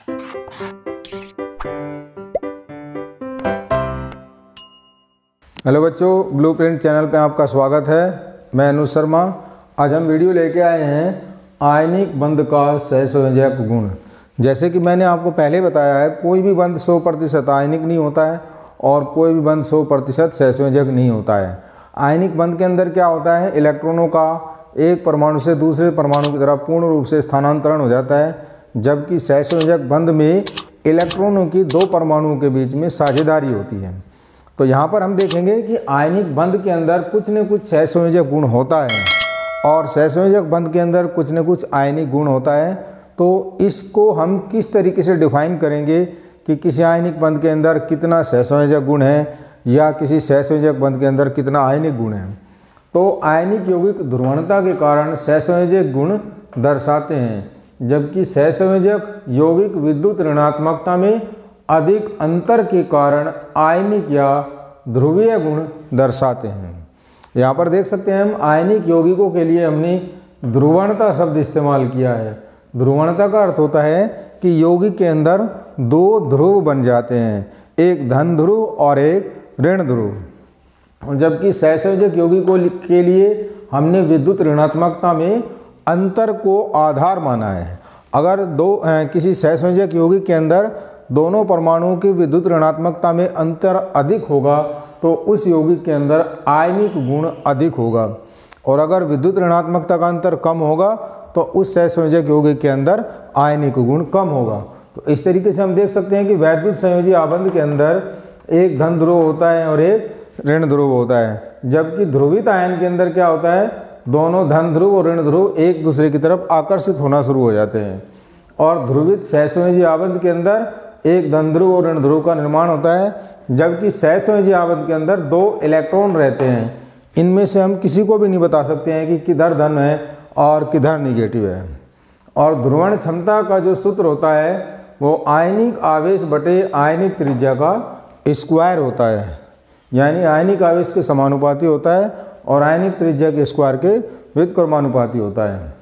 Hello बच्चों, blueprint channel पे आपका स्वागत है। मैं अनुज शर्मा। आज हम वीडियो लेके आए हैं आयनिक बंध का सहसंयोजक गुण। जैसे कि मैंने आपको पहले बताया है, कोई भी बंध 100% आयनिक नहीं होता है और कोई भी बंध 100% सहसंयोजक नहीं होता है। आयनिक बंध के अंदर क्या होता है, इलेक्ट्रॉनों का एक परमाणु से दूसरे परमाणु की तरफ पूर्ण रूप से स्थानांतरण हो जाता है, जबकि सहसंयोजक बंध में इलेक्ट्रॉनों की दो परमाणुओं के बीच में साझेदारी होती है। तो यहाँ पर हम देखेंगे कि आयनिक बंध के अंदर कुछ न कुछ सहसंयोजक गुण होता है और सहसंयोजक बंध के अंदर कुछ न कुछ आयनिक गुण होता है। तो इसको हम किस तरीके से डिफाइन करेंगे कि किसी आयनिक बंध के अंदर कितना सहसंयोजक गुण है या किसी सहसंयोजक बंध के अंदर कितना आयनिक गुण है। तो आयनिक यौगिक ध्रुवणता के कारण सहसंयोजक गुण दर्शाते हैं, जबकि सहसंयोजक यौगिक विद्युत ऋणात्मकता में अधिक अंतर के कारण आयनिक या ध्रुवीय गुण दर्शाते हैं। यहाँ पर देख सकते हैं हम आयनिक यौगिकों के लिए हमने ध्रुवणता शब्द इस्तेमाल किया है। ध्रुवणता का अर्थ होता है कि यौगिक के अंदर दो ध्रुव बन जाते हैं, एक धन ध्रुव और एक ऋण ध्रुव। जबकि सहसंयोजक यौगिकों के लिए हमने विद्युत ऋणात्मकता में अंतर को आधार माना है। अगर किसी सहसंयोजक यौगिक के अंदर दोनों परमाणुओं की विद्युत ऋणात्मकता में अंतर अधिक होगा तो उस यौगिक के अंदर आयनिक गुण अधिक होगा, और अगर विद्युत ऋणात्मकता का अंतर कम होगा तो उस सहसंयोजक यौगिक के अंदर आयनिक गुण कम होगा। तो इस तरीके से हम देख सकते हैं कि वैद्युत संयोजी आबंध के अंदर एक धन ध्रुव होता है और एक ऋण ध्रुव होता है, जबकि ध्रुवित आयन के अंदर क्या होता है, दोनों धन ध्रुव और ऋण ध्रुव एक दूसरे की तरफ आकर्षित होना शुरू हो जाते हैं। और ध्रुवित सहसंयोजी आबंध के अंदर एक धन ध्रुव और ऋण ध्रुव का निर्माण होता है, जबकि सहसंयोजी आबंध के अंदर दो इलेक्ट्रॉन रहते हैं। इनमें से हम किसी को भी नहीं बता सकते हैं कि किधर धन है और किधर निगेटिव है। और ध्रुवण क्षमता का जो सूत्र होता है वो आयनिक आवेश बटे आयनिक त्रिज्या का स्क्वायर होता है, यानी आयनिक आवेश के समानुपाती होता है और आयनिक त्रिज्या के स्क्वायर के व्युत्क्रमानुपाती होता है।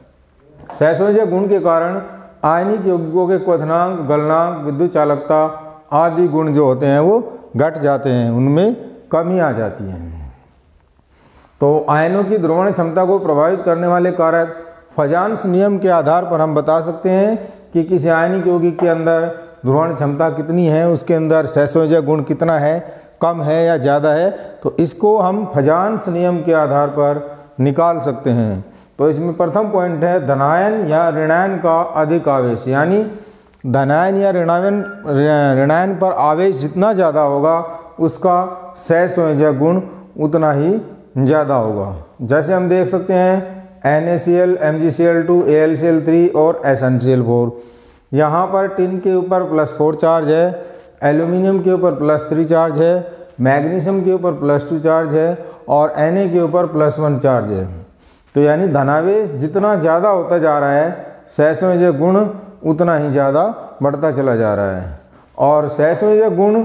सहसंयोजक गुण के कारण आयनिक यौगिकों के क्वथनांक, गलनांक, विद्युत चालकता आदि गुण जो होते हैं वो घट जाते हैं, उनमें कमी आ जाती है। तो आयनों की ध्रुवण क्षमता को प्रभावित करने वाले कारक फजान्स नियम के आधार पर हम बता सकते हैं कि किसी आयनिक यौगिक के अंदर ध्रुवण क्षमता कितनी है, उसके अंदर सहसंयोजक गुण कितना है, कम है या ज़्यादा है। तो इसको हम फजान्स नियम के आधार पर निकाल सकते हैं। तो इसमें प्रथम पॉइंट है धनायन या ऋणायन का अधिक आवेश, यानी धनायन या ऋणायन पर आवेश जितना ज़्यादा होगा उसका सहसंयोजक गुण उतना ही ज़्यादा होगा। जैसे हम देख सकते हैं NaCl, MgCl2, AlCl3 और SnCl4। यहाँ पर टिन के ऊपर +4 चार्ज है, एल्यूमिनियम के ऊपर +3 चार्ज है, मैग्नीशियम के ऊपर +2 चार्ज है और Na के ऊपर +1 चार्ज है। तो यानी धनावेश जितना ज़्यादा होता जा रहा है सहसंयोजक गुण उतना ही ज़्यादा बढ़ता चला जा रहा है। और सहसंयोजक गुण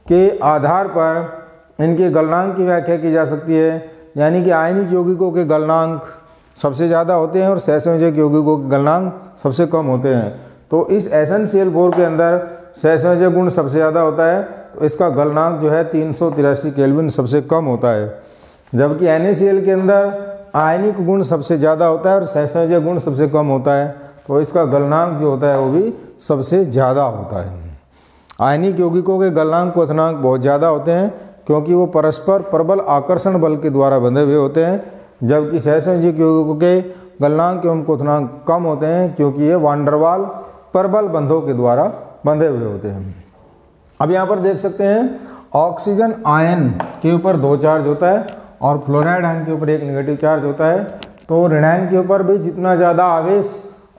के आधार पर इनके गलनांक की व्याख्या की जा सकती है, यानी कि आयनिक यौगिकों के गलनांक सबसे ज़्यादा होते हैं और सहसंयोजक यौगिकों के गलनांक सबसे कम होते हैं। तो इस SnCl4 के अंदर सहसंयोजक गुण सबसे ज़्यादा होता है, तो इसका गलनांक जो है 383 केल्विन सबसे कम होता है, जबकि NaCl के अंदर आयनिक गुण सबसे ज़्यादा होता है और सहसंयोजक गुण सबसे कम होता है, तो इसका गलनांक जो होता है वो भी सबसे ज़्यादा होता है। आयनिक यौगिकों के गलनांक क्वथनांक बहुत ज़्यादा होते हैं क्योंकि वो परस्पर प्रबल आकर्षण बल के द्वारा बंधे हुए होते हैं, जबकि सहसंयोजक यौगिकों के गलनांक एवं क्वथनांक कम होते हैं क्योंकि ये वांडरवाल प्रबल बंधों के द्वारा बंधे हुए होते हैं। अब यहाँ पर देख सकते हैं ऑक्सीजन आयन के ऊपर 2 चार्ज होता है और फ्लोराइड आयन के ऊपर 1 नेगेटिव चार्ज होता है। तो ऋणायन के ऊपर भी जितना ज़्यादा आवेश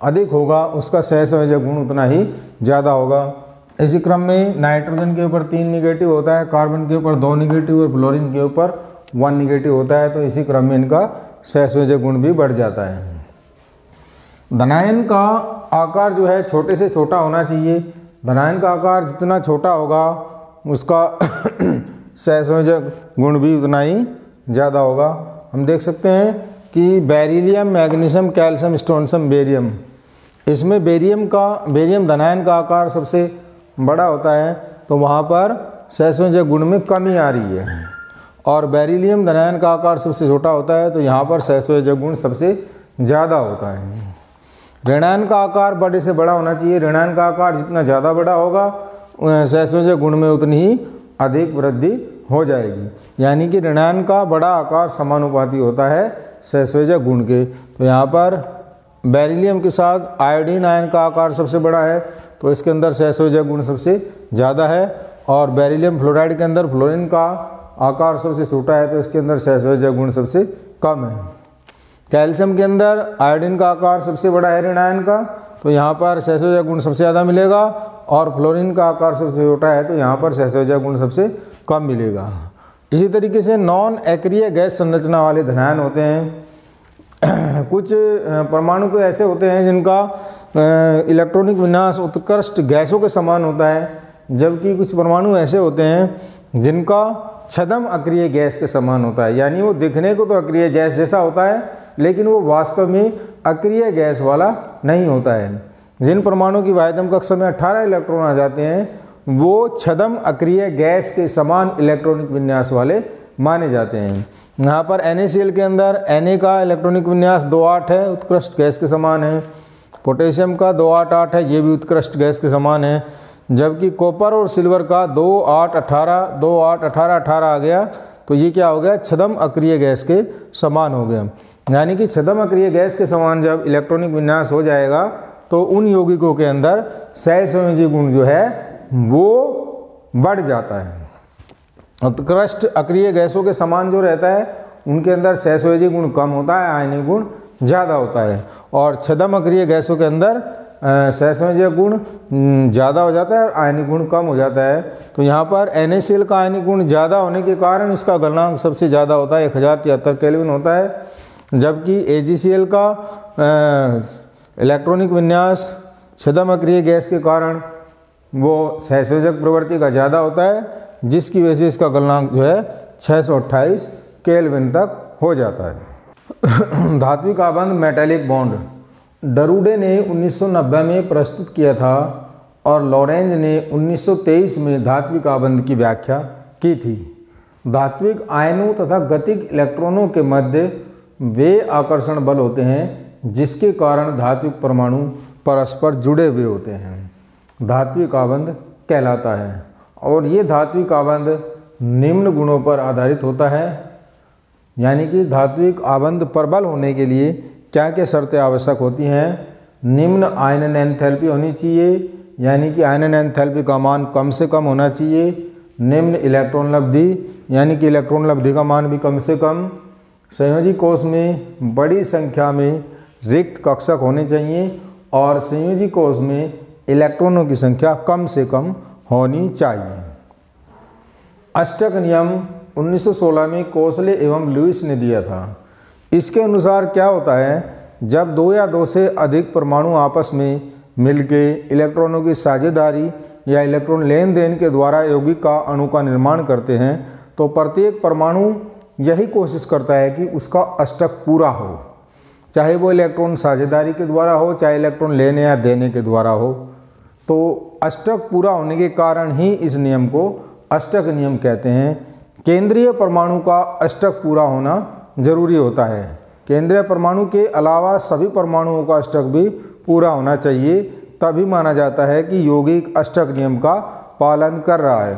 अधिक होगा उसका सहसंयोजक गुण उतना ही ज़्यादा होगा। इसी क्रम में नाइट्रोजन के ऊपर 3 नेगेटिव होता है, कार्बन के ऊपर 2 नेगेटिव और फ्लोरीन के ऊपर 1 नेगेटिव होता है। तो इसी क्रम में इनका सहसंयोजक गुण भी बढ़ जाता है। धनायन का आकार जो है छोटे से छोटा होना चाहिए। धनायन का आकार जितना छोटा होगा उसका सहसंयोजक गुण भी उतना ही ज़्यादा होगा। हम देख सकते हैं कि beryllium, magnesium, calcium, strontium, barium इसमें बेरियम धनायन का आकार सबसे बड़ा होता है, तो वहाँ पर सहसंयोजक गुण में कमी आ रही है। और बेरिलियम धनायन का आकार सबसे छोटा होता है, तो यहाँ पर सहसंयोजक गुण सबसे ज़्यादा होता है। ऋणायन का आकार बड़े से बड़ा होना चाहिए। ऋणायन का आकार जितना ज़्यादा बड़ा होगा सहसंयोजक गुण में उतनी ही अधिक वृद्धि हो जाएगी। यानी कि ऋणायन का बड़ा आकार समानुपाती होता है सहसंयोजक गुण के। तो यहाँ पर बेरिलियम के साथ आयोडीन आयन का आकार सबसे बड़ा है, तो इसके अंदर सहसंयोजक गुण सबसे ज़्यादा है। और बेरिलियम फ्लोराइड के अंदर फ्लोरीन का आकार सबसे छोटा है, तो इसके अंदर सहसंयोजक गुण सबसे कम है। कैल्शियम के अंदर आयोडीन का आकार सबसे बड़ा है ऋणायन का, तो यहाँ पर सहसंयोजक गुण सबसे ज़्यादा मिलेगा। और फ्लोरीन का आकार सबसे छोटा है, तो यहाँ पर सहसंयोजक गुण सबसे कम मिलेगा। इसी तरीके से नॉन एक्रिय गैस संरचना वाले धनायन होते हैं। कुछ परमाणु तो ऐसे होते हैं जिनका इलेक्ट्रॉनिक विन्यास उत्कृष्ट गैसों के समान होता है, जबकि कुछ परमाणु ऐसे होते हैं जिनका छद्म अक्रिय गैस के समान होता है। यानी वो दिखने को तो अक्रिय गैस जैसा होता है, लेकिन वो वास्तव में अक्रिय गैस वाला नहीं होता है। जिन परमाणु की वायतम कक्षा में 18 इलेक्ट्रॉन आ जाते हैं, वो छद्म अक्रिय गैस के समान इलेक्ट्रॉनिक विन्यास वाले माने जाते हैं। यहाँ पर NaCl के अंदर Na का इलेक्ट्रॉनिक विन्यास 2,8 है, उत्कृष्ट गैस के समान है। पोटेशियम का 2,8,8 है, ये भी उत्कृष्ट गैस के समान है। जबकि कॉपर और सिल्वर का 2,8,18 2,8,18 आ गया, तो ये क्या हो गया, छद्म अक्रिय गैस के समान हो गया। यानी कि छद्म अक्रिय गैस के समान जब इलेक्ट्रॉनिक विन्यास हो जाएगा, तो उन यौगिकों के अंदर सहसंयोजी गुण जो है वो बढ़ जाता है। उत्कृष्ट अक्रिय गैसों के समान जो रहता है, उनके अंदर सहसंयोजी गुण कम होता है, आयनिक गुण ज़्यादा होता है। और छद्म अक्रिय गैसों के अंदर सहसंयोजक गुण ज़्यादा हो जाता है और आयनिक गुण कम हो जाता है। तो यहाँ पर NaCl का आयनिक गुण ज़्यादा होने के कारण इसका गलनांक सबसे ज़्यादा होता है, 1073 केल्विन होता है। जबकि AgCl का इलेक्ट्रॉनिक विन्यास छद्म अक्रिय गैस के कारण वो सहसंयोजक प्रवृत्ति का ज़्यादा होता है, जिसकी वजह से इसका गलनांक जो है 628 केल्विन तक हो जाता है। धात्विक आबंध मेटेलिक बॉन्ड डरूडे ने 1990 में प्रस्तुत किया था और लॉरेंज ने 1923 में धात्विक आबंध की व्याख्या की थी। धात्विक आयनों तथा गतिक इलेक्ट्रॉनों के मध्य वे आकर्षण बल होते हैं जिसके कारण धात्विक परमाणु परस्पर जुड़े हुए होते हैं, धात्विक आबंध कहलाता है। और ये धात्विक आबंध निम्न गुणों पर आधारित होता है। यानी कि धात्विक आबंध प्रबल होने के लिए क्या क्या शर्तें आवश्यक होती हैं। निम्न आयनन एंथैल्पी होनी चाहिए, यानी कि आयनन एंथैल्पी का मान कम से कम होना चाहिए। निम्न इलेक्ट्रॉन लब्धि, यानी कि इलेक्ट्रॉन लब्धि का मान भी कम से कम। संयोजी कोष में बड़ी संख्या में रिक्त कक्षक होने चाहिए और संयोजी कोष में इलेक्ट्रॉनों की संख्या कम से कम होनी चाहिए। अष्टक नियम 1916 में कोसले एवं लुईस ने दिया था। इसके अनुसार क्या होता है, जब दो या दो से अधिक परमाणु आपस में मिलके इलेक्ट्रॉनों की साझेदारी या इलेक्ट्रॉन लेन देन के द्वारा यौगिक का अणु का निर्माण करते हैं, तो प्रत्येक परमाणु यही कोशिश करता है कि उसका अष्टक पूरा हो, चाहे वो इलेक्ट्रॉन साझेदारी के द्वारा हो, चाहे इलेक्ट्रॉन लेने या देने के द्वारा हो। तो अष्टक पूरा होने के कारण ही इस नियम को अष्टक नियम कहते हैं। केंद्रीय परमाणु का अष्टक पूरा होना जरूरी होता है। केंद्रीय परमाणु के अलावा सभी परमाणुओं का अष्टक भी पूरा होना चाहिए, तभी माना जाता है कि यौगिक अष्टक नियम का पालन कर रहा है।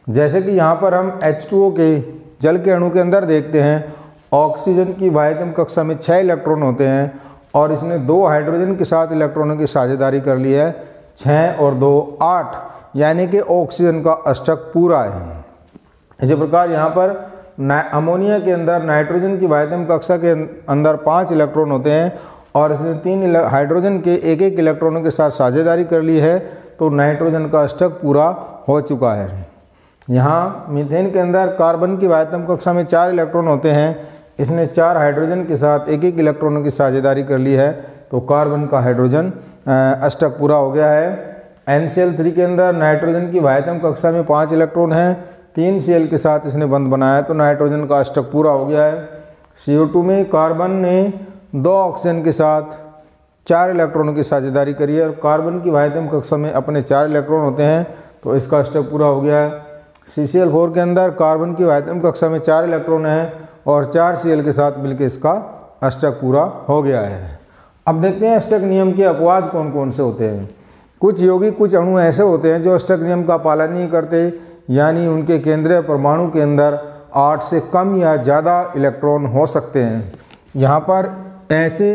जैसे कि यहाँ पर हम H2O के जल के अणु के अंदर देखते हैं, ऑक्सीजन की वायतम कक्षा में 6 इलेक्ट्रॉन होते हैं और इसने 2 हाइड्रोजन के साथ इलेक्ट्रॉनों की साझेदारी कर ली है, 6 और 2 8, यानी कि ऑक्सीजन का अष्टक पूरा है। इसी प्रकार यहाँ पर अमोनिया के अंदर नाइट्रोजन की वायतम कक्षा के अंदर 5 इलेक्ट्रॉन होते हैं और इसने 3 हाइड्रोजन के एक इलेक्ट्रॉनों के साथ साझेदारी कर ली है, तो नाइट्रोजन का अष्टक पूरा हो चुका है। यहाँ मीथेन के अंदर कार्बन की वायतम कक्षा में 4 इलेक्ट्रॉन होते हैं, इसने 4 हाइड्रोजन के साथ एक इलेक्ट्रॉनों की साझेदारी कर ली है, तो कार्बन का हाइड्रोजन अष्टक पूरा हो गया है। NCl3 के अंदर नाइट्रोजन की वायतम कक्षा में 5 इलेक्ट्रॉन हैं, 3 Cl के साथ इसने बंध बनाया, तो नाइट्रोजन का अष्टक पूरा हो गया है। CO2 में कार्बन ने 2 ऑक्सीजन के साथ 4 इलेक्ट्रॉनों की साझेदारी करी है और कार्बन की वाहितम कक्षा में अपने 4 इलेक्ट्रॉन होते हैं, तो इसका अष्टक पूरा हो गया है। CCl4 के अंदर कार्बन की वाहितम कक्षा में 4 इलेक्ट्रॉन हैं और 4 Cl के साथ मिलकर इसका अष्टक पूरा हो गया है। अब देखते हैं अष्टक नियम के अपवाद कौन कौन से होते हैं। कुछ यौगिक, कुछ अणु ऐसे होते हैं जो अष्टक नियम का पालन नहीं करते, यानी उनके केंद्रीय परमाणु के अंदर 8 से कम या ज़्यादा इलेक्ट्रॉन हो सकते हैं। यहाँ पर ऐसे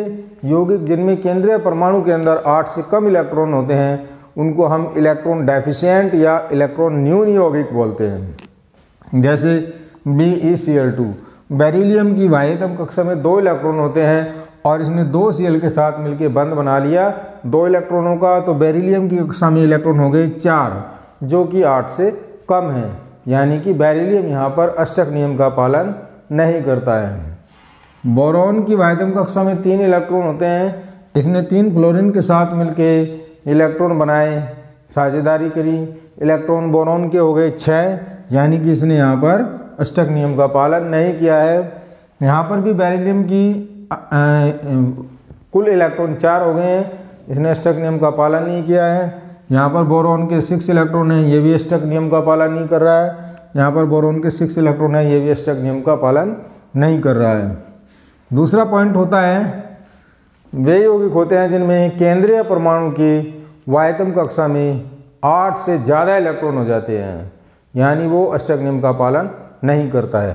यौगिक जिनमें केंद्रीय परमाणु के अंदर 8 से कम इलेक्ट्रॉन होते हैं उनको हम इलेक्ट्रॉन डेफिशिएंट या इलेक्ट्रॉन न्यून यौगिक बोलते हैं। जैसे BeCl2, बेरिलियम की वाहितम कक्षा में 2 इलेक्ट्रॉन होते हैं और इसने 2 Cl के साथ मिलकर बंध बना लिया 2 इलेक्ट्रॉनों का, तो बेरिलियम की कक्षा में इलेक्ट्रॉन हो गए 4 जो कि 8 से कम है, यानी कि बेरिलियम यहाँ पर अष्टक नियम का पालन नहीं करता है। बोरॉन की वाहितम कक्षा में 3 इलेक्ट्रॉन होते हैं, इसने 3 फ्लोरीन के साथ मिलकर इलेक्ट्रॉन बनाए, साझेदारी करी, इलेक्ट्रॉन बोरॉन के हो गए 6, यानी कि इसने यहाँ पर अष्टक नियम का पालन नहीं किया है। यहाँ पर भी बेरिलियम की कुल इलेक्ट्रॉन 4 हो गए हैं, इसने अष्टक नियम का पालन नहीं किया है। यहाँ पर बोरॉन के 6 इलेक्ट्रॉन हैं, ये भी अष्टक नियम का पालन नहीं कर रहा है। यहाँ पर बोरॉन के 6 इलेक्ट्रॉन हैं, ये भी अष्टक नियम का पालन नहीं कर रहा है। दूसरा पॉइंट होता है वे यौगिक होते हैं जिनमें केंद्रीय परमाणु की वाहितम कक्षा में 8 से ज़्यादा इलेक्ट्रॉन हो जाते हैं, यानी वो अष्टक नियम का पालन नहीं करता है।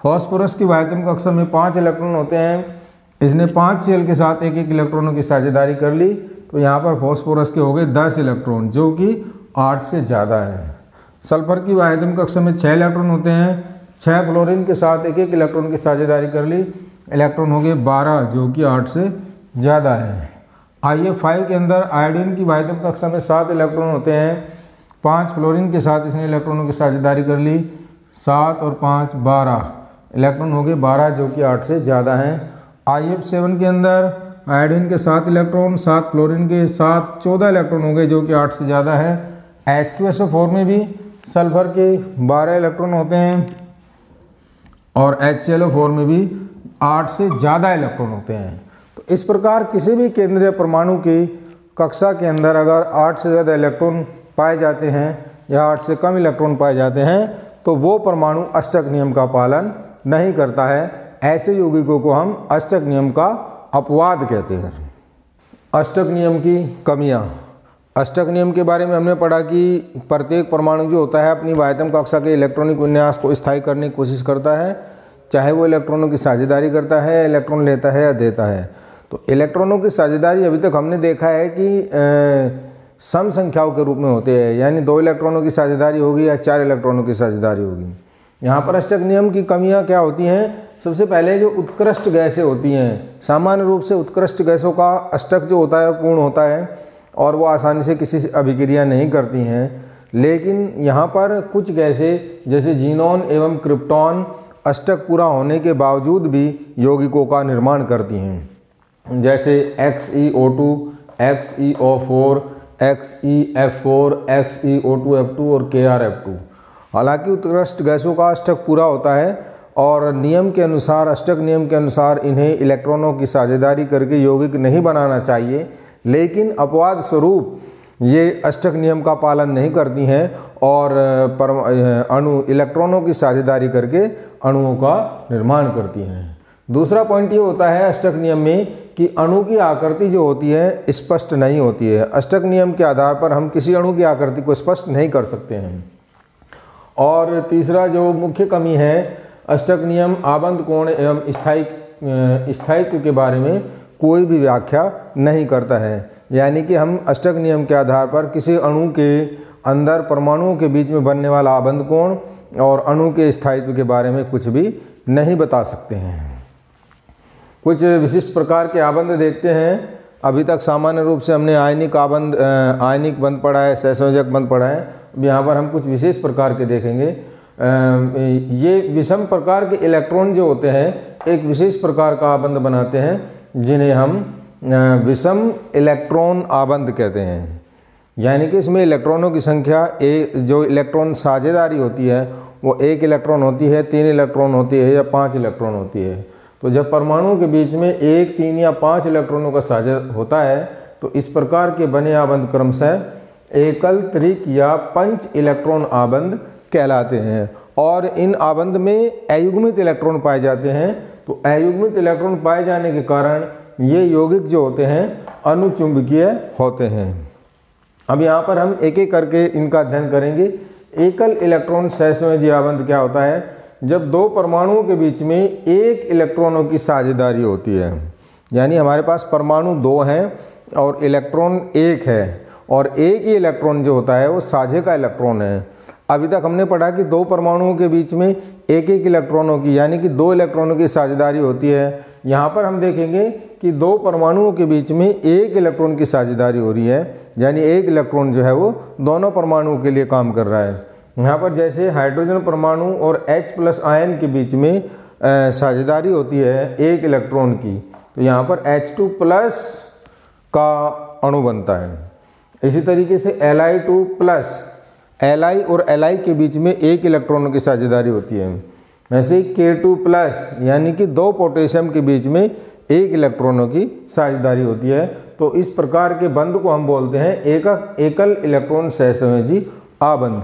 फास्फोरस की वाहितम कक्षा में 5 इलेक्ट्रॉन होते हैं, इसने 5 Cl के साथ एक इलेक्ट्रॉनों की साझेदारी कर ली, तो यहाँ पर फास्फोरस के हो गए 10 इलेक्ट्रॉन जो कि 8 से ज़्यादा है। सल्फर की वाहितम कक्षा में 6 इलेक्ट्रॉन होते हैं, 6 फ्लोरीन के साथ एक इलेक्ट्रॉन की साझेदारी कर ली, इलेक्ट्रॉन हो गए 12 जो कि 8 से ज़्यादा है। IF5 के अंदर आयोडीन की वाहितम कक्षा में 7 इलेक्ट्रॉन होते हैं, 5 फ्लोरीन के साथ इसने इलेक्ट्रॉनों की साझेदारी कर ली, 7 और 5 12 इलेक्ट्रॉन हो गए 12 जो कि 8 से ज़्यादा हैं। IF7 के अंदर आयोडीन के 7 इलेक्ट्रॉन, 7 फ्लोरीन के साथ 14 इलेक्ट्रॉन हो गए जो कि 8 से ज़्यादा है। H2SO4 में भी सल्फर के 12 इलेक्ट्रॉन होते हैं और HClO4 में भी 8 से ज़्यादा इलेक्ट्रॉन होते हैं। तो इस प्रकार किसी भी केंद्रीय परमाणु की कक्षा के अंदर अगर 8 से ज़्यादा इलेक्ट्रॉन पाए जाते हैं या 8 से कम इलेक्ट्रॉन पाए जाते हैं तो वो परमाणु अष्टक नियम का पालन नहीं करता है। ऐसे यौगिकों को हम अष्टक नियम का अपवाद कहते हैं। अष्टक नियम की कमियां। अष्टक नियम के बारे में हमने पढ़ा कि प्रत्येक परमाणु जो होता है अपनी वाहितम कक्षा के इलेक्ट्रॉनिक विन्यास को स्थायी करने की कोशिश करता है, चाहे वो इलेक्ट्रॉनों की साझेदारी करता है, इलेक्ट्रॉन लेता है या देता है। तो इलेक्ट्रॉनों की साझेदारी अभी तक हमने देखा है कि सम संख्याओं के रूप में होते हैं, यानी 2 इलेक्ट्रॉनों की साझेदारी होगी या 4 इलेक्ट्रॉनों की साझेदारी होगी। यहाँ पर अष्टक नियम की कमियाँ क्या होती हैं? सबसे पहले जो उत्कृष्ट गैसें होती हैं, सामान्य रूप से उत्कृष्ट गैसों का अष्टक जो होता है पूर्ण होता है और वो आसानी से किसी से अभिक्रिया नहीं करती हैं। लेकिन यहाँ पर कुछ गैसें जैसे जीनोन एवं क्रिप्टॉन अष्टक पूरा होने के बावजूद भी यौगिकों का निर्माण करती हैं, जैसे XeO2, XeO4, XeF4, XeO2F2 और KrF2। हालांकि उत्कृष्ट गैसों का अष्टक पूरा होता है और नियम के अनुसार, अष्टक नियम के अनुसार इन्हें इलेक्ट्रॉनों की साझेदारी करके यौगिक नहीं बनाना चाहिए, लेकिन अपवाद स्वरूप ये अष्टक नियम का पालन नहीं करती हैं और अणु इलेक्ट्रॉनों की साझेदारी करके अणुओं का निर्माण करती हैं। दूसरा पॉइंट ये होता है अष्टक नियम में कि अणु की आकृति जो होती है स्पष्ट नहीं होती है। अष्टक नियम के आधार पर हम किसी अणु की आकृति को स्पष्ट नहीं कर सकते हैं। और तीसरा जो मुख्य कमी है, अष्टक नियम आबंध कोण एवं स्थायित्व के बारे में कोई भी व्याख्या नहीं करता है, यानी कि हम अष्टक नियम के आधार पर किसी अणु के अंदर परमाणुओं के बीच में बनने वाला आबंध कोण और अणु के स्थायित्व के बारे में कुछ भी नहीं बता सकते हैं। कुछ विशिष्ट प्रकार के आबंध देखते हैं। अभी तक सामान्य रूप से हमने आयनिक बंध पढ़ा है, सहसंयोजक बंध पढ़ा है। अब यहाँ पर हम कुछ विशेष प्रकार के देखेंगे। ये विषम प्रकार के इलेक्ट्रॉन जो होते हैं एक विशेष प्रकार का आबंध बनाते हैं, जिन्हें हम विषम इलेक्ट्रॉन आबंध कहते हैं। यानी कि इसमें इलेक्ट्रॉनों की संख्या जो इलेक्ट्रॉन साझेदारी होती है वो 1 इलेक्ट्रॉन होती है, 3 इलेक्ट्रॉन होती है या 5 इलेक्ट्रॉन होती है। तो जब परमाणुओं के बीच में 1, 3 या 5 इलेक्ट्रॉनों का साझा होता है तो इस प्रकार के बने आबंध क्रमशः एकल, त्रिक या पंच इलेक्ट्रॉन आबंध कहलाते हैं। और इन आबंध में अयुग्मित इलेक्ट्रॉन पाए जाते हैं। तो अयुग्मित इलेक्ट्रॉन पाए जाने के कारण ये यौगिक जो होते हैं अनुचुंबकीय होते हैं। अब यहाँ पर हम एक एक करके इनका अध्ययन करेंगे। एकल इलेक्ट्रॉन सहसंयोजी आबंध क्या होता है? जब दो परमाणुओं के बीच में एक इलेक्ट्रॉनों की साझेदारी होती है, यानी हमारे पास परमाणु 2 हैं और इलेक्ट्रॉन 1 है, और एक ही इलेक्ट्रॉन जो होता है वो साझे का इलेक्ट्रॉन है। अभी तक हमने पढ़ा कि दो परमाणुओं के बीच में एक एक इलेक्ट्रॉनों की, यानी कि 2 इलेक्ट्रॉनों की साझेदारी होती है। यहाँ पर हम देखेंगे कि 2 परमाणुओं के बीच में एक इलेक्ट्रॉन की साझेदारी हो रही है, यानी एक इलेक्ट्रॉन जो है वो दोनों परमाणुओं के लिए काम कर रहा है। यहाँ पर जैसे हाइड्रोजन परमाणु और H+ आयन के बीच में साझेदारी होती है एक इलेक्ट्रॉन की, तो यहाँ पर H2+ का अणु बनता है। इसी तरीके से Li2+, Li और Li के बीच में एक इलेक्ट्रॉनों की साझेदारी होती है। वैसे K2+, यानी कि 2 पोटेशियम के बीच में एक इलेक्ट्रॉनों की साझेदारी होती है। तो इस प्रकार के बंध को हम बोलते हैं एकल इलेक्ट्रॉन सहसंयोजी आबंध।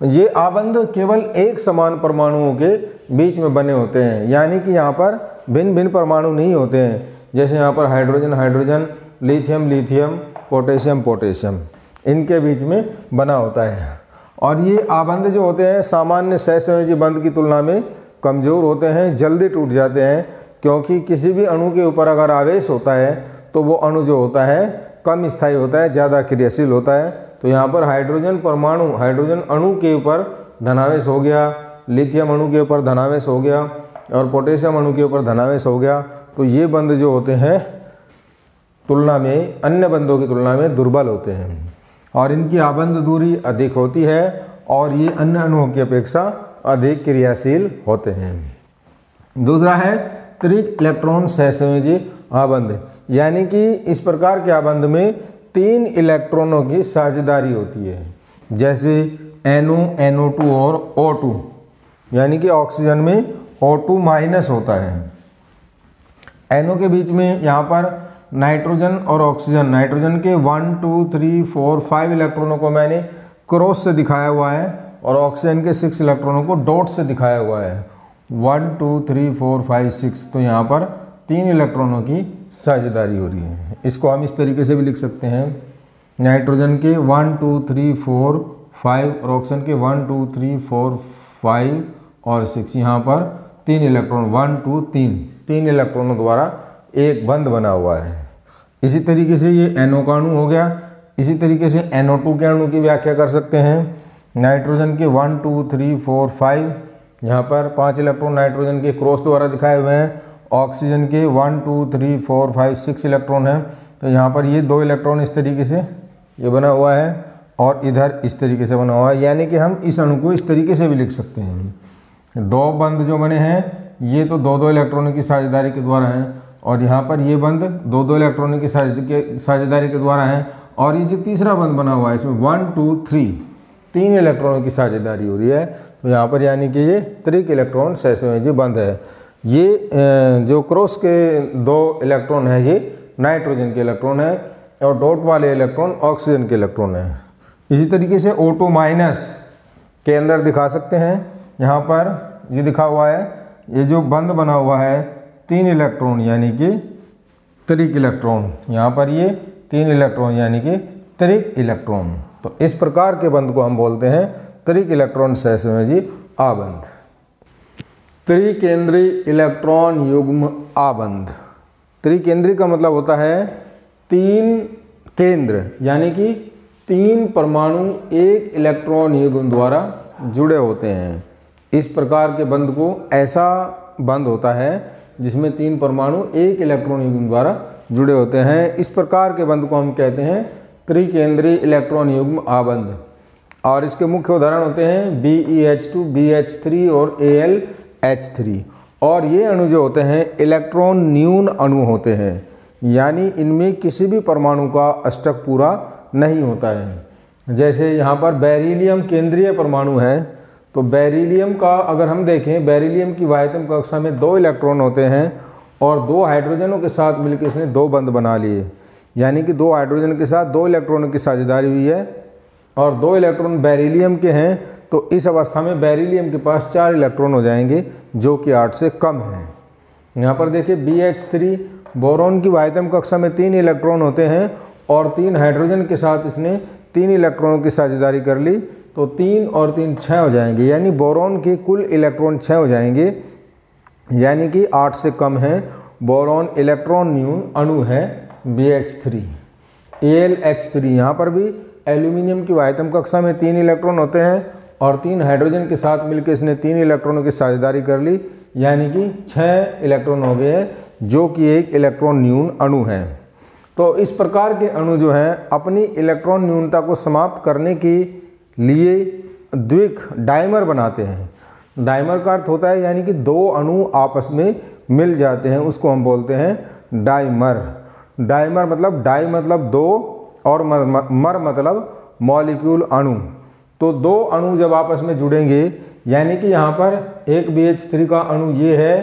ये आबंध केवल एक समान परमाणुओं के बीच में बने होते हैं, यानी कि यहाँ पर भिन्न भिन्न परमाणु नहीं होते हैं। जैसे यहाँ पर hydrogen hydrogen, lithium lithium, potassium potassium, इनके बीच में बना होता है। और ये आबंध जो होते हैं सामान्य सहसंयोजी बंध की तुलना में कमज़ोर होते हैं, जल्दी टूट जाते हैं, क्योंकि किसी भी अणु के ऊपर अगर आवेश होता है तो वो अणु जो होता है कम स्थायी होता है, ज़्यादा क्रियाशील होता है। तो यहाँ पर हाइड्रोजन परमाणु, हाइड्रोजन अणु के ऊपर धनावेश हो गया, लिथियम अणु के ऊपर धनावेश हो गया और पोटेशियम अणु के ऊपर धनावेश हो गया। तो ये बंध जो होते हैं तुलना में, अन्य बंधों की तुलना में दुर्बल होते हैं और इनकी आबंध दूरी अधिक होती है और ये अन्य अणुओं की अपेक्षा अधिक क्रियाशील होते हैं। दूसरा है त्रिक इलेक्ट्रॉन सहसंयोजी आबंध, यानी कि इस प्रकार के आबंध में 3 इलेक्ट्रॉनों की साझेदारी होती है। जैसे NO, NO2 और O2, यानी कि ऑक्सीजन में O2- होता है। NO के बीच में यहाँ पर नाइट्रोजन और ऑक्सीजन, नाइट्रोजन के 1, 2, 3, 4, 5 इलेक्ट्रॉनों को मैंने क्रॉस से दिखाया हुआ है और ऑक्सीजन के 6 इलेक्ट्रॉनों को डॉट से दिखाया हुआ है। 1, 2, 3, 4, 5, 6, तो यहाँ पर 3 इलेक्ट्रॉनों की साझेदारी हो रही है। इसको हम इस तरीके से भी लिख सकते हैं, नाइट्रोजन के 1, 2, 3, 4, 5 और ऑक्सीजन के 1, 2, 3, 4, 5 और 6। यहाँ पर 3 इलेक्ट्रॉन, 1, 2, 3 इलेक्ट्रॉनों द्वारा एक बंध बना हुआ है। इसी तरीके से ये NO का अणु हो गया। इसी तरीके से NO2 के अणु की व्याख्या कर सकते हैं। नाइट्रोजन के 1, 2, 3, 4, 5, यहाँ पर 5 इलेक्ट्रॉन नाइट्रोजन के क्रॉस द्वारा दिखाए हुए हैं। ऑक्सीजन के 1, 2, 3, 4, 5, 6 इलेक्ट्रॉन हैं। तो यहाँ पर ये 2 इलेक्ट्रॉन इस तरीके से ये बना हुआ है और इधर इस तरीके से बना हुआ है, यानी कि हम इस अणु को इस तरीके से भी लिख सकते हैं। 2 बंध जो बने हैं ये तो 2-2 इलेक्ट्रॉनों की साझेदारी के द्वारा हैं और यहाँ पर ये बंध 2-2 इलेक्ट्रॉनों की साझेदारी के द्वारा हैं। और ये जो तीसरा बंध बना हुआ है इसमें 1, 2, 3 इलेक्ट्रॉनों की साझेदारी हो रही है। तो यहाँ पर यानी कि ये त्रिक इलेक्ट्रॉन सहसंयोजी बंध है। ये जो क्रॉस के 2 इलेक्ट्रॉन है ये नाइट्रोजन के इलेक्ट्रॉन है और डॉट वाले इलेक्ट्रॉन ऑक्सीजन के इलेक्ट्रॉन है। इसी तरीके से O2- के अंदर दिखा सकते हैं। यहाँ पर ये दिखा हुआ है, ये जो बंध बना हुआ है 3 इलेक्ट्रॉन यानी कि त्रिक इलेक्ट्रॉन, यहाँ पर ये 3 इलेक्ट्रॉन यानी कि त्रिक इलेक्ट्रॉन। तो इस प्रकार के बंध को हम बोलते हैं त्रिक इलेक्ट्रॉन सहसंयोजी आबंध। त्रिकेंद्री इलेक्ट्रॉन युग्म आबंध। त्रिकेंद्री का मतलब होता है 3 केंद्र, यानी कि 3 परमाणु एक इलेक्ट्रॉन युग्म द्वारा जुड़े होते हैं। इस प्रकार के बंध को ऐसा बंध होता है जिसमें 3 परमाणु एक इलेक्ट्रॉन युग्म द्वारा जुड़े होते हैं। इस प्रकार के बंध को हम कहते हैं त्रिकेंद्रीय इलेक्ट्रॉन युग्म आबंध। और इसके मुख्य उदाहरण होते हैं BeH2, BH3 और AlH3। और ये अणु जो होते हैं इलेक्ट्रॉन न्यून अणु होते हैं, यानी इनमें किसी भी परमाणु का अष्टक पूरा नहीं होता है। जैसे यहाँ पर बेरिलियम केंद्रीय परमाणु है, तो बेरिलियम का अगर हम देखें, बेरिलियम की वायतम कक्षा में 2 इलेक्ट्रॉन होते हैं और 2 हाइड्रोजनों के साथ मिलकर इसने 2 बंध बना लिए, यानी कि 2 हाइड्रोजन के साथ 2 इलेक्ट्रॉनों की साझेदारी हुई है और 2 इलेक्ट्रॉन बेरिलियम के हैं। तो इस अवस्था में बेरिलियम के पास 4 इलेक्ट्रॉन हो जाएंगे जो कि 8 से कम है। यहाँ पर देखिए BH3, बोरॉन की वायतम कक्षा में 3 इलेक्ट्रॉन होते हैं और 3 हाइड्रोजन के साथ इसने 3 इलेक्ट्रॉनों की साझेदारी कर ली, तो 3 और 3 6 हो जाएंगे, यानी बोरॉन के कुल इलेक्ट्रॉन 6 हो जाएंगे, यानी कि 8 से कम है। बोरॉन इलेक्ट्रॉन न्यून अणु है BH3। AlH3, यहाँ पर भी एल्यूमिनियम की वायतम कक्षा में 3 इलेक्ट्रॉन होते हैं और 3 हाइड्रोजन के साथ मिलकर इसने 3 इलेक्ट्रॉनों की साझेदारी कर ली, यानी कि 6 इलेक्ट्रॉन हो गए हैं, जो कि एक इलेक्ट्रॉन न्यून अणु है। तो इस प्रकार के अणु जो हैं अपनी इलेक्ट्रॉन न्यूनता को समाप्त करने के लिए द्विक डाइमर बनाते हैं। डाइमर का अर्थ होता है यानी कि 2 अणु आपस में मिल जाते हैं, उसको हम बोलते हैं डाइमर। डाइमर मतलब डाई मतलब 2 और मर मतलब मॉलिक्यूल अणु। तो 2 अणु जब आपस में जुड़ेंगे, यानी कि यहाँ पर एक BH3 का अणु ये है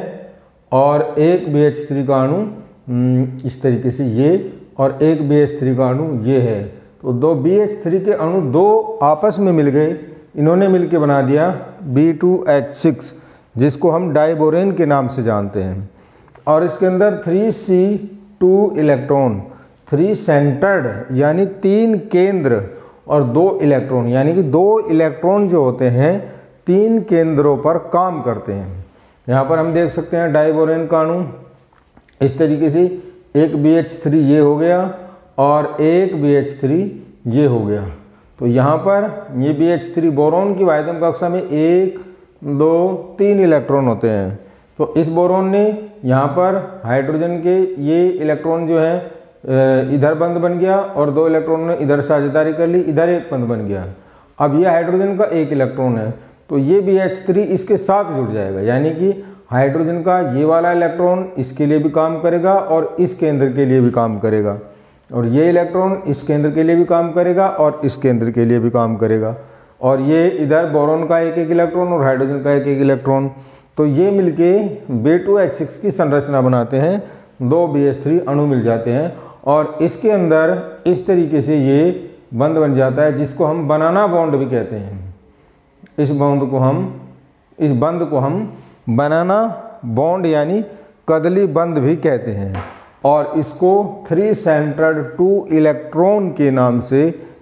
और एक BH3 का अणु इस तरीके से ये, और एक BH3 का अणु ये है, तो 2 BH3 के अणु 2 आपस में मिल गए, इन्होंने मिलके बना दिया B2H6, जिसको हम डाइबोरेन के नाम से जानते हैं। और इसके अंदर 3C2 इलेक्ट्रॉन, 3 सेंटर्ड यानी 3 केंद्र और 2 इलेक्ट्रॉन, यानी कि 2 इलेक्ट्रॉन जो होते हैं 3 केंद्रों पर काम करते हैं। यहाँ पर हम देख सकते हैं डाइबोरेन का अणु इस तरीके से, एक BH3 ये हो गया और एक BH3 ये हो गया। तो यहाँ पर ये BH3 बोरॉन की वायतम कक्षा में 1 2 3 इलेक्ट्रॉन होते हैं। तो इस बोरॉन ने यहाँ पर हाइड्रोजन के ये इलेक्ट्रॉन जो है इधर बंध बन गया और 2 इलेक्ट्रॉन ने इधर साझेदारी कर ली, इधर एक बंध बन गया। अब ये हाइड्रोजन का 1 इलेक्ट्रॉन है, तो ये BH3 इसके साथ जुड़ जाएगा, यानी कि हाइड्रोजन का ये वाला इलेक्ट्रॉन इसके लिए भी काम करेगा और इस केंद्र के लिए भी काम करेगा, और ये इलेक्ट्रॉन इस केंद्र के लिए भी काम करेगा और इस केंद्र के लिए भी काम करेगा, और ये इधर बोरॉन का 1 इलेक्ट्रॉन और हाइड्रोजन का 1 इलेक्ट्रॉन। तो ये मिलके B2H6 की संरचना बनाते हैं, 2 BH3 अणु मिल जाते हैं और इसके अंदर इस तरीके से ये बंध बन जाता है, जिसको हम बनाना बॉन्ड भी कहते हैं। इस बंध को हम बनाना बॉन्ड यानी कदली बंध भी कहते हैं, और इसको 3 सेंटर्ड 2 इलेक्ट्रॉन के नाम से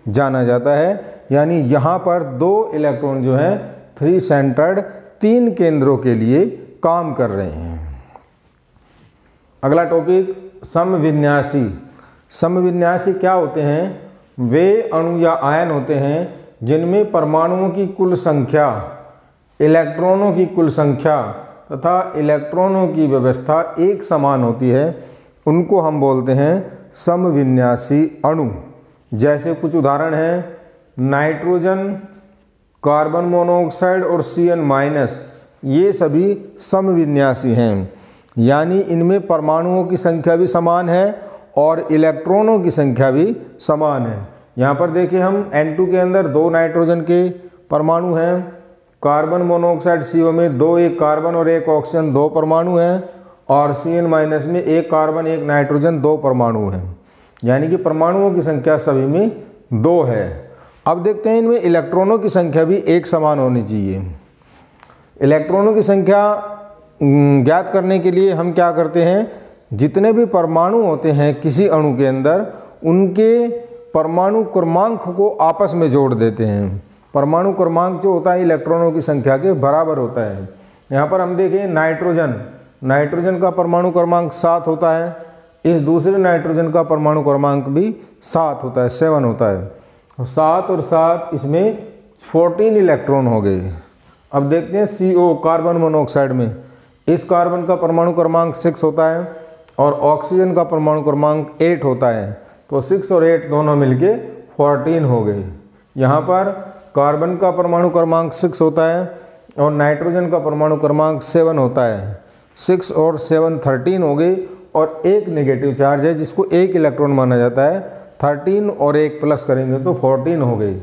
जाना जाता है, यानी यहाँ पर 2 इलेक्ट्रॉन जो हैं 3 सेंटर्ड 3 केंद्रों के लिए काम कर रहे हैं। अगला टॉपिक समविन्यासी। समविन्यासी क्या होते हैं? वे अणु या आयन होते हैं जिनमें परमाणुओं की कुल संख्या, इलेक्ट्रॉनों की कुल संख्या तथा इलेक्ट्रॉनों की व्यवस्था एक समान होती है, उनको हम बोलते हैं समविन्यासी अणु। जैसे कुछ उदाहरण हैं, नाइट्रोजन, कार्बन मोनोऑक्साइड और Cn-, ये सभी समविन्यासी हैं, यानी इनमें परमाणुओं की संख्या भी समान है और इलेक्ट्रॉनों की संख्या भी समान है। यहाँ पर देखिए हम N2 के अंदर 2 नाइट्रोजन के परमाणु हैं, कार्बन मोनोऑक्साइड CO में 2 एक कार्बन और 1 ऑक्सीजन 2 परमाणु हैं, और Cn- में 1 कार्बन 1 नाइट्रोजन 2 परमाणु हैं, यानी कि परमाणुओं की संख्या सभी में 2 है। अब देखते हैं इनमें इलेक्ट्रॉनों की संख्या भी एक समान होनी चाहिए। इलेक्ट्रॉनों की संख्या ज्ञात करने के लिए हम क्या करते हैं, जितने भी परमाणु होते हैं किसी अणु के अंदर, उनके परमाणु क्रमांक को आपस में जोड़ देते हैं। परमाणु क्रमांक जो होता है इलेक्ट्रॉनों की संख्या के बराबर होता है। यहाँ पर हम देखें नाइट्रोजन का परमाणु क्रमांक 7 होता है, इस दूसरे नाइट्रोजन का परमाणु क्रमांक भी 7 होता है, 7 होता है। 7 और 7 इसमें 14 इलेक्ट्रॉन हो गए। अब देखते हैं CO कार्बन मोनोऑक्साइड में, इस कार्बन का परमाणु क्रमांक 6 होता है और ऑक्सीजन का परमाणु क्रमांक 8 होता है, तो 6 और 8 दोनों मिलके 14 हो गए। यहाँ पर कार्बन का परमाणु क्रमांक 6 होता है और नाइट्रोजन का परमाणु क्रमांक 7 होता है, 6 और 7 13 हो गए, और एक नेगेटिव चार्ज है जिसको 1 इलेक्ट्रॉन माना जाता है, 13 और 1 प्लस करेंगे तो 14 हो गई।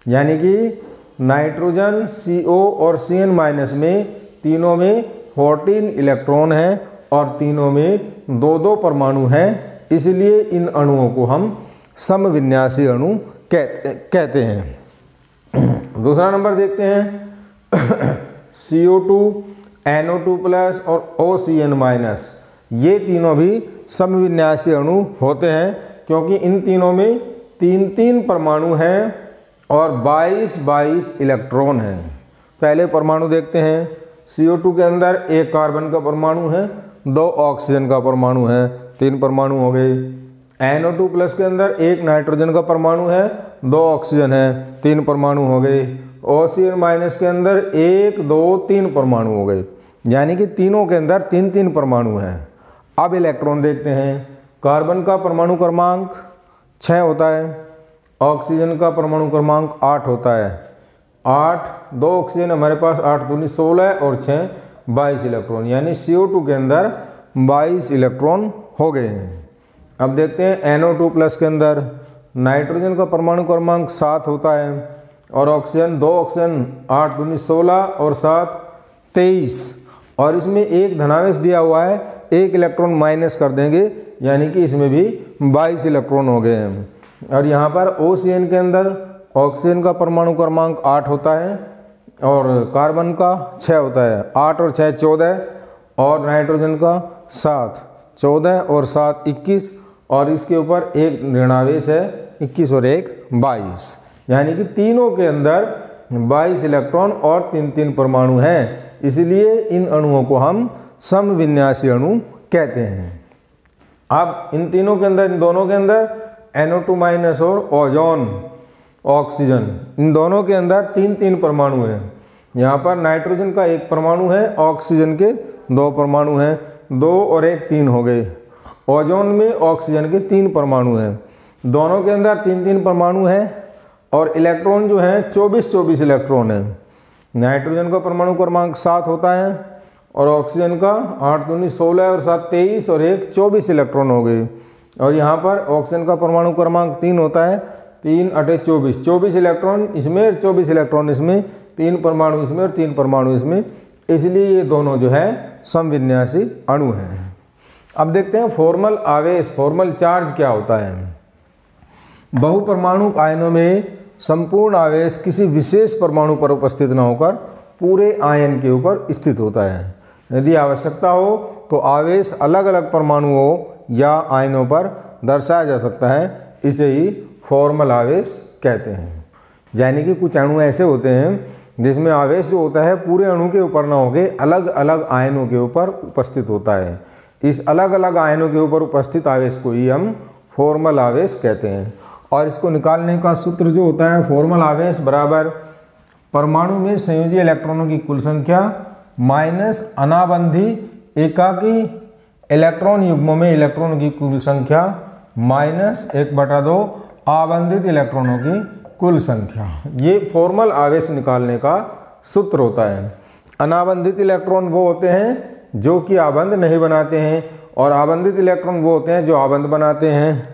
यानी कि नाइट्रोजन CO और CN माइनस में तीनों में 14 इलेक्ट्रॉन हैं और तीनों में 2-2 परमाणु हैं, इसलिए इन अणुओं को हम समविन्यासी अणु कहते हैं। दूसरा नंबर देखते हैं CO2, NO2 प्लस और OCN माइनस, ये तीनों भी समविन्यासी अणु होते हैं क्योंकि इन तीनों में 3-3 परमाणु हैं और 22-22 इलेक्ट्रॉन हैं। पहले परमाणु देखते हैं। CO2 के अंदर एक कार्बन का परमाणु है, 2 ऑक्सीजन का परमाणु है, 3 परमाणु हो गए। NO2 प्लस के अंदर एक नाइट्रोजन का परमाणु है, 2 ऑक्सीजन है, 3 परमाणु हो गए। OCN माइनस के अंदर 1, 2, 3 परमाणु हो गए, यानी कि तीनों के अंदर 3-3 परमाणु हैं। अब इलेक्ट्रॉन देखते हैं। कार्बन का परमाणु क्रमांक 6 होता है, ऑक्सीजन का परमाणु क्रमांक 8 होता है। 8, 2 ऑक्सीजन हमारे पास, 8 दूनी 16 और 6 22 इलेक्ट्रॉन, यानी CO2 के अंदर 22 इलेक्ट्रॉन हो गए हैं। अब देखते हैं NO2 प्लस के अंदर नाइट्रोजन का परमाणु क्रमांक 7 होता है और ऑक्सीजन, 2 ऑक्सीजन, 8 दूनी 16 और 7 23, और इसमें एक धनावेश दिया हुआ है, 1 इलेक्ट्रॉन माइनस कर देंगे, यानी कि इसमें भी 22 इलेक्ट्रॉन हो गए हैं। और यहाँ पर OCN के अंदर ऑक्सीजन का परमाणु क्रमांक 8 होता है और कार्बन का 6 होता है, 8 और 6 14, और नाइट्रोजन का 7, 14 और 7 21, और इसके ऊपर एक ऋणावेश है, 21 और 1 22, यानी कि तीनों के अंदर 22 इलेक्ट्रॉन और 3-3 परमाणु हैं, इसलिए इन अणुओं को हम समविन्यासी अणु कहते हैं। अब इन तीनों के अंदर, इन दोनों के अंदर NO2 माइनस और ओजोन, ऑक्सीजन, इन दोनों के अंदर 3-3 परमाणु हैं। यहाँ पर नाइट्रोजन का 1 परमाणु है, ऑक्सीजन के 2 परमाणु हैं, 2 और 1 3 हो गए। ओजोन में ऑक्सीजन के 3 परमाणु हैं, दोनों के अंदर 3-3 परमाणु हैं और इलेक्ट्रॉन जो हैं 24-24 इलेक्ट्रॉन हैं। नाइट्रोजन का परमाणु क्रमांक 7 होता है और ऑक्सीजन का 8 दूनी 16 और 7 23 और 1 24 इलेक्ट्रॉन हो गए। और यहाँ पर ऑक्सीजन का परमाणु क्रमांक 3 होता है, 3 8 24, 24 इलेक्ट्रॉन इसमें और 24 इलेक्ट्रॉन इसमें, 3 परमाणु इसमें और 3 परमाणु इसमें, इसलिए ये दोनों जो है समविन्यासी अणु हैं। अब देखते हैं फॉर्मल आवेश, फॉर्मल चार्ज क्या होता है। बहुपरमाणु आयनों में संपूर्ण आवेश किसी विशेष परमाणु पर उपस्थित न होकर पूरे आयन के ऊपर स्थित होता है। यदि आवश्यकता हो तो आवेश अलग अलग परमाणुओं या आयनों पर दर्शाया जा सकता है, इसे ही फॉर्मल आवेश कहते हैं। यानी कि कुछ अणु ऐसे होते हैं जिसमें आवेश जो होता है पूरे अणु के ऊपर न होकर अलग अलग आयनों के ऊपर उपस्थित होता है। इस अलग अलग आयनों के ऊपर उपस्थित आवेश को ही हम फॉर्मल आवेश कहते हैं। और इसको निकालने का सूत्र जो होता है, फॉर्मल आवेश बराबर परमाणु में संयोजी इलेक्ट्रॉनों की कुल संख्या माइनस अनाबंधी एकाकी इलेक्ट्रॉन युग्मों में इलेक्ट्रॉनों की कुल संख्या माइनस 1/2 आबंधित इलेक्ट्रॉनों की कुल संख्या। ये फॉर्मल आवेश निकालने का सूत्र होता है। अनाबंधित इलेक्ट्रॉन वो होते हैं जो कि आबंध नहीं बनाते हैं, और आबंधित इलेक्ट्रॉन वो होते हैं जो आबंध बनाते हैं।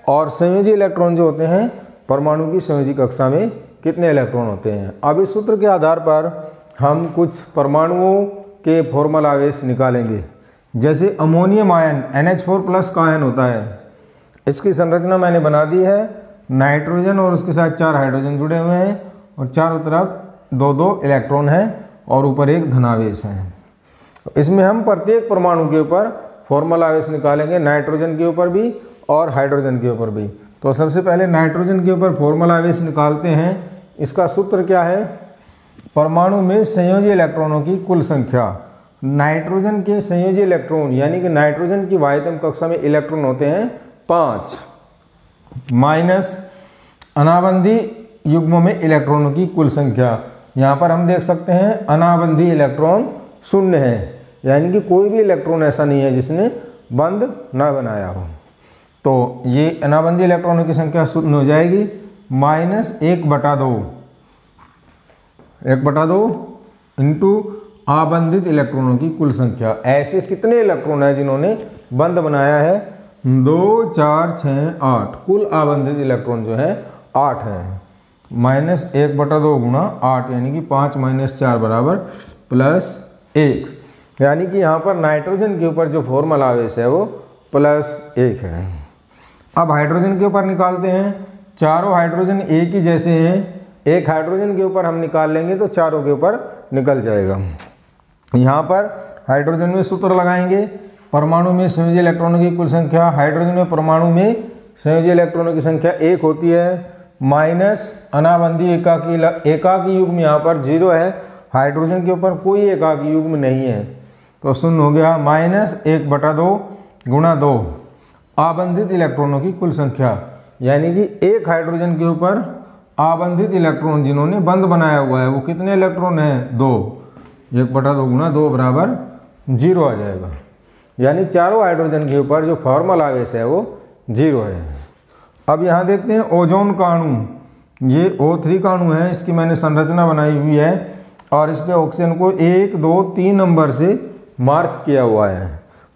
और संयोजी इलेक्ट्रॉन जो होते हैं, परमाणु की संयोजी कक्षा में कितने इलेक्ट्रॉन होते हैं। अब इस सूत्र के आधार पर हम कुछ परमाणुओं के फॉर्मल आवेश निकालेंगे। जैसे अमोनियम आयन NH4+ का आयन होता है, इसकी संरचना मैंने बना दी है। नाइट्रोजन और उसके साथ 4 हाइड्रोजन जुड़े हुए हैं और चारों तरफ 2-2 इलेक्ट्रॉन हैं और ऊपर एक धनावेश है। इसमें हम प्रत्येक परमाणु के ऊपर फॉर्मल आवेश निकालेंगे, नाइट्रोजन के ऊपर भी और हाइड्रोजन के ऊपर भी। तो सबसे पहले नाइट्रोजन के ऊपर फॉर्मल आवेश निकालते हैं। इसका सूत्र क्या है, परमाणु में संयोजी इलेक्ट्रॉनों की कुल संख्या। नाइट्रोजन के संयोजी इलेक्ट्रॉन यानी कि नाइट्रोजन की वाह्यतम कक्षा में इलेक्ट्रॉन होते हैं 5, माइनस अनाबंधी युग्मों में इलेक्ट्रॉनों की कुल संख्या। यहाँ पर हम देख सकते हैं अनाबंधी इलेक्ट्रॉन 0 है, यानी कि कोई भी इलेक्ट्रॉन ऐसा नहीं है जिसने बंध ना बनाया हो। तो ये अनाबंधी इलेक्ट्रॉनों की संख्या 0 हो जाएगी, माइनस 1/2 इंटू आबंधित इलेक्ट्रॉनों की कुल संख्या। ऐसे कितने इलेक्ट्रॉन हैं जिन्होंने बंध बनाया है, 2 4 6 8, कुल आबंधित इलेक्ट्रॉन जो है 8 हैं। -1/2 गुणा 8 यानी कि 5 - 4 बराबर +1। यानी कि यहाँ पर नाइट्रोजन के ऊपर जो फॉर्मल आवेश है वो +1 है। अब हाइड्रोजन के ऊपर निकालते हैं। चारों हाइड्रोजन एक ही जैसे हैं, एक हाइड्रोजन के ऊपर हम निकाल लेंगे तो चारों के ऊपर निकल जाएगा। यहाँ पर हाइड्रोजन में सूत्र लगाएंगे, परमाणु में संयोजी इलेक्ट्रॉनों की कुल संख्या, हाइड्रोजन में परमाणु में संयोजी इलेक्ट्रॉनों की संख्या 1 होती है, माइनस अनाबंधी एकाकी युग्म यहाँ पर 0 है, हाइड्रोजन के ऊपर कोई एकाकी युग्म नहीं है तो शून्य हो गया, -1/2 गुणा 2 आबंधित इलेक्ट्रॉनों की कुल संख्या, यानी कि एक हाइड्रोजन के ऊपर आबंधित इलेक्ट्रॉन जिन्होंने बंद बनाया हुआ है वो कितने इलेक्ट्रॉन हैं? 2। 1/2 गुणा 2 बराबर 0 आ जाएगा। यानी चारों हाइड्रोजन के ऊपर जो फॉर्मल आवेश है वो 0 है। अब यहाँ देखते हैं ओजोन का अणु, ये O3 का अणु है, इसकी मैंने संरचना बनाई हुई है और इस पे ऑक्सीजन को 1, 2, 3 नंबर से मार्क किया हुआ है।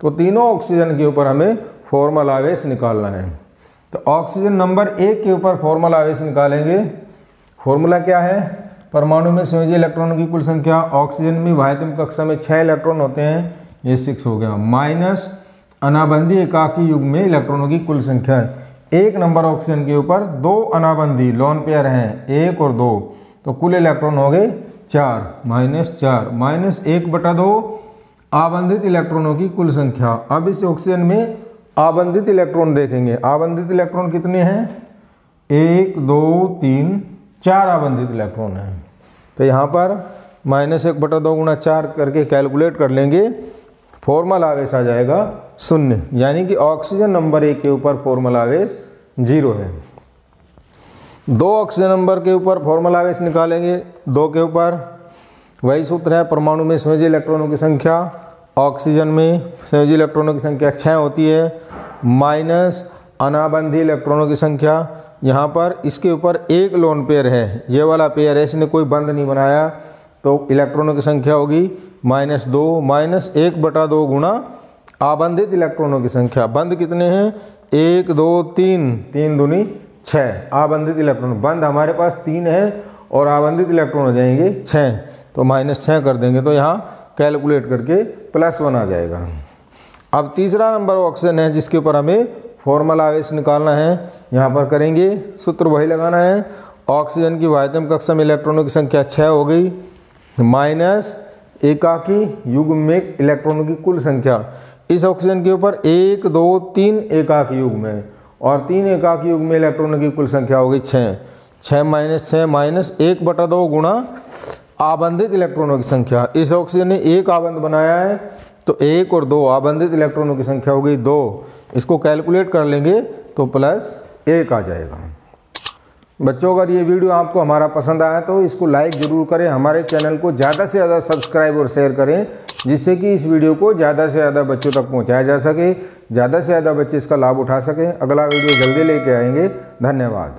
तो तीनों ऑक्सीजन के ऊपर हमें फॉर्मल आवेश निकालना है। तो ऑक्सीजन नंबर 1 के ऊपर फॉर्मल आवेश निकालेंगे। फॉर्मूला क्या है? परमाणु में संयोजी इलेक्ट्रॉनों की कुल संख्या, ऑक्सीजन में वाह्यतम कक्षा में 6 इलेक्ट्रॉन होते हैं, ये 6 हो गया, माइनस अनाबंधी एकाकी युग्म में इलेक्ट्रॉनों की कुल संख्या। 1 नंबर ऑक्सीजन के ऊपर 2 अनाबंधी लोन पेयर हैं, 1 और 2, तो कुल इलेक्ट्रॉन हो गए 4, -4 -1/2 आबंधित इलेक्ट्रॉनों की कुल संख्या। अब इस ऑक्सीजन में आबंधित इलेक्ट्रॉन देखेंगे, आबंधित इलेक्ट्रॉन कितने हैं? 1, 2, 3, 4 आबंधित इलेक्ट्रॉन हैं। तो यहाँ पर -1/2 गुणा 4 करके कैलकुलेट कर लेंगे, फॉर्मल आवेश आ जाएगा 0, यानी कि ऑक्सीजन नंबर 1 के ऊपर फॉर्मल आवेश 0 है। 2 ऑक्सीजन नंबर के ऊपर फॉर्मल आवेश निकालेंगे, 2 के ऊपर वही सूत्र है, परमाणु में संयोजी इलेक्ट्रॉनों की संख्या, ऑक्सीजन में संयोजी इलेक्ट्रॉनों की संख्या 6 होती है, माइनस अनाबंधी इलेक्ट्रॉनों की संख्या। यहाँ पर इसके ऊपर 1 लोन पेयर है, ये वाला पेयर है, इसने कोई बंध नहीं बनाया, तो इलेक्ट्रॉनों की संख्या होगी -2 -1/2 गुणा आबंधित इलेक्ट्रॉनों की संख्या। बंध कितने हैं? 1, 2, 3, 3 दूनी 6 आबंधित इलेक्ट्रॉन। बंध हमारे पास 3 है और आबंधित इलेक्ट्रॉन हो जाएंगे 6, तो -6 कर देंगे तो यहाँ कैलकुलेट करके +1 आ जाएगा। अब तीसरा नंबर ऑक्सीजन है जिसके ऊपर हमें फॉर्मल आवेश निकालना है, यहाँ पर करेंगे, सूत्र वही लगाना है, ऑक्सीजन की वाह्यतम कक्षा में इलेक्ट्रॉनों की संख्या 6 हो गई, माइनस एकाकी युग्म में इलेक्ट्रॉनों की कुल संख्या। इस ऑक्सीजन के ऊपर 1, 2, 3 एकाकी युग्म है और 3 एकाकी युग्म में इलेक्ट्रॉनों की कुल संख्या हो गई 6। 6 - 6 -1/2 गुणा आबंधित इलेक्ट्रॉनों की संख्या। इस ऑक्सीजन ने 1 आबंध बनाया है तो 1 और 2 आबंधित इलेक्ट्रॉनों की संख्या हो गई 2। इसको कैलकुलेट कर लेंगे तो +1 आ जाएगा। बच्चों अगर ये वीडियो आपको हमारा पसंद आया तो इसको लाइक ज़रूर करें, हमारे चैनल को ज़्यादा से ज़्यादा सब्सक्राइब और शेयर करें, जिससे कि इस वीडियो को ज़्यादा से ज़्यादा बच्चों तक पहुँचाया जा सके, ज़्यादा से ज़्यादा बच्चे इसका लाभ उठा सकें। अगला वीडियो जल्दी लेके आएंगे। धन्यवाद।